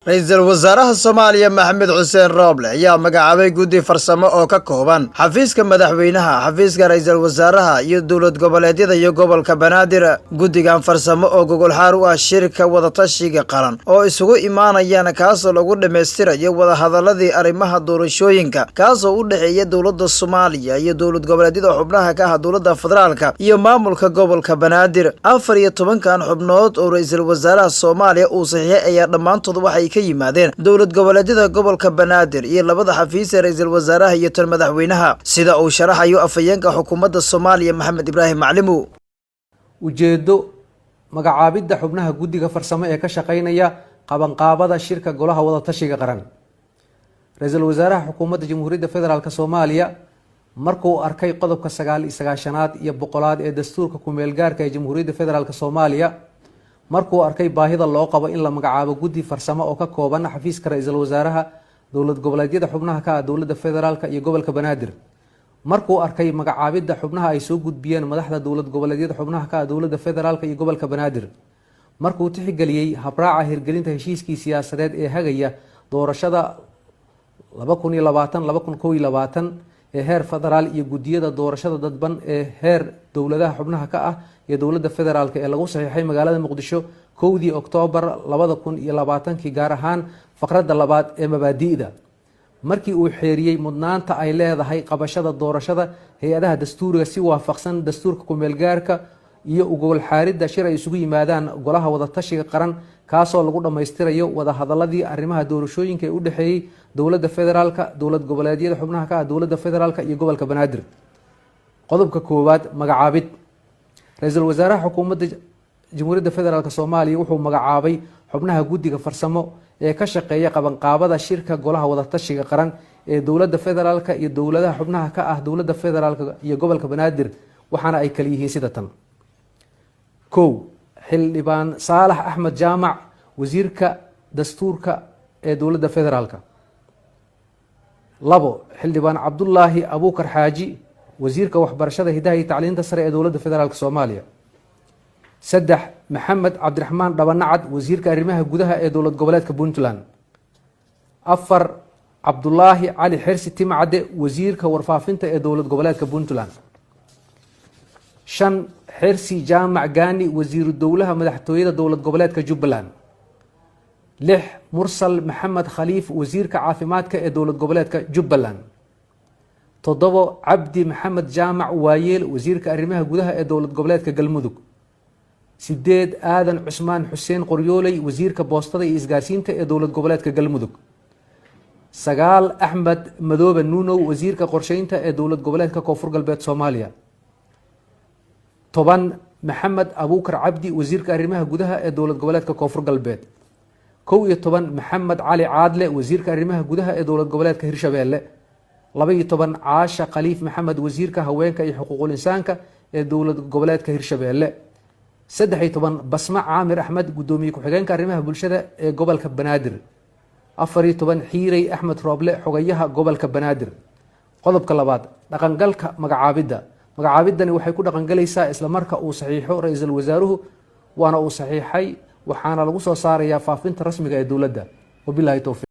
ra'iisul wasaaraha Soomaaliya Maxamed Xuseen Roble ayaa magacaabay guddi farsamo oo ka kooban xafiiska madaxweynaha, xafiiska ra'iisul wasaaraha iyo dowlad goboleedyada iyo gobolka Banaadir. Guddigan farsamo oo gogol xaar u ah shirka wada tashiga qaran oo isugu imaanayaan kaasoo lagu dhameystirayo wada hadaladii arrimaha doorashooyinka kaasoo u dhaxeeya dowladda Soomaaliya iyo dowlad goboleedyada xubnaha ka ah dowladda federaalka iyo maamulka gobolka Banaadir. 14 xubnood oo ra'iisul wasaaraha Soomaaliya uu saxiixay ayaa dhamaantood waxay ka yimaadeen dowlad goboleedyada gobolka Banaadir iyo labada xafiis ee ra'iisul wasaaraha iyo tan madaxweynaha sida uu sharaxayo afayeenka xukuumadda Soomaaliya Maxamed Ibraahim Maclimu. ujeedo magacaabidda xubnaha guddiga farsamo ee ka shaqeynaya qabanqaabada shirka golaha wada tashiga qaran. ra'iisul wasaaraha xukuumadda Jamhuuriyadda Federaalka Soomaaliya markuu arkay qodobka 99aad iyo 100aad ee dastuurka ku meel gaarka ee Jamhuuriyadda Federaalka Soomaaliya markuu arkay baahida loo qabo in la magacaabo guddi farsamo oo ka kooban xafiiska ra'iisul wasaaraha, dowlad goboleedyada xubnaha ka ah dowladda federaalka iyo gobolka Banaadir, markuu arkay magacaabidda xubnaha ay soo gudbiyeen madaxda dowlad goboleedyada xubnaha ka ah dowladda federaalka iyo gobolka Banaadir, markuu tixgeliyay habraaca hirgelinta heshiiskii siyaasadeed ee hagaya doorashada 2020-2021 ee heer federaal iyo guddiyada doorashada dadban ee heer dowladaha xubnaha ka ah iyo dowladda federaalka ee lagu saxiixay magaalada Muqdisho 1 Oktoobar 2020 gaar ahaan faqradda labaad ee mabaadi'da, markii uu xeeriyay mudnaanta ay leedahay qabashada doorashada hay'adaha dastuuriga si waafaqsan dastuurka ku meel gaarka iyo gogol xaaridda shir ay isugu yimaadaan golaha wada tashiga qaran kaasoo lagu dhameystirayo wada hadaladii arrimaha doorashooyinka ee u dhaxeeyay dowladda federaalka, dowlad goboleedyada xubnaha ka ah dowladda federaalka iyo gobolka Banaadir. qodobka koowaad magacaabid. ra'iisul wasaaraha xukuumadda Jamhuuriyadda Federaalka Soomaaliya wuxuu magacaabay xubnaha guddiga farsamo ee ka shaqeeya qabanqaabada shirka golaha wada tashiga qaran ee dowladda federaalka iyo dowladaha xubnaha ka ah dowladda federaalka iyo gobolka Banaadir, waxaana ay kala yihiin sida tan: 1 xildhibaan Saalax Axmed Jaamac, wasiirka dastuurka ee dowladda federaalka. 2 xildhibaan Cabdullaahi Abuukar Xaaji, wasiirka waxbarashada hidaha iyo tacliinta sare ee dowladda federaalka Soomaaliya. 3 Maxamed Cabdiraxmaan Dhabanacad, wasiirka arrimaha gudaha ee dowlad goboleedka Puntland. 4 Cabdullaahi Cali Xirsi Timcade, wasiirka warfaafinta ee dowlad goboleedka Puntland. 5 Xirsi Jaamac Gaani, wasiiru dowlaha madaxtooyada dowlad goboleedka Jubbaland. 6 Mursal Maxamed Khaliif, wasiirka caafimaadka ee dowlad goboleedka Jubbaland. 7 Cabdi Maxamed Jaamac Waayeel, wasiirka arrimaha gudaha ee dowlad goboleedka Galmudug. 8 Aadan Cusmaan Xuseen Qoryooley, wasiirka boostada iyo isgaarsiinta ee dowlad goboleedka Galmudug. 9 Axmed Madoobe Nuunow, wasiirka qorsheynta ee dowlad goboleedka Koonfur Galbeed Soomaaliya. 10 Maxamed Abuukar Cabdi, wasiirka arrimaha gudaha ee dowlad goboleedka Koonfur Galbeed. 11 Maxamed Cali Caadle, wasiirka arrimaha gudaha ee dowlad goboleedka Hirshabeelle. 12 Caasha Khaliif Maxamed, wasiirka haweenka iyo xuquuqul insaanka ee dowlad goboleedka Hirshabeelle. 13 Basma Caamir Axmed, gudoomiye ku-xigeenka arrimaha bulshada ee gobolka Banaadir. 14 Xiirey Axmed Rooble, xogayaha gobolka Banaadir. qodobka labaad dhaqangalka magacaabidda. magacaabidani waxay ku dhaqangalaysaa isla marka uu saxiixo ra'iisul wasaaruhu, waana uu saxiixay waxaana lagu soo saarayaa faafinta rasmiga ee dowladda. wabillahi tawfiiq.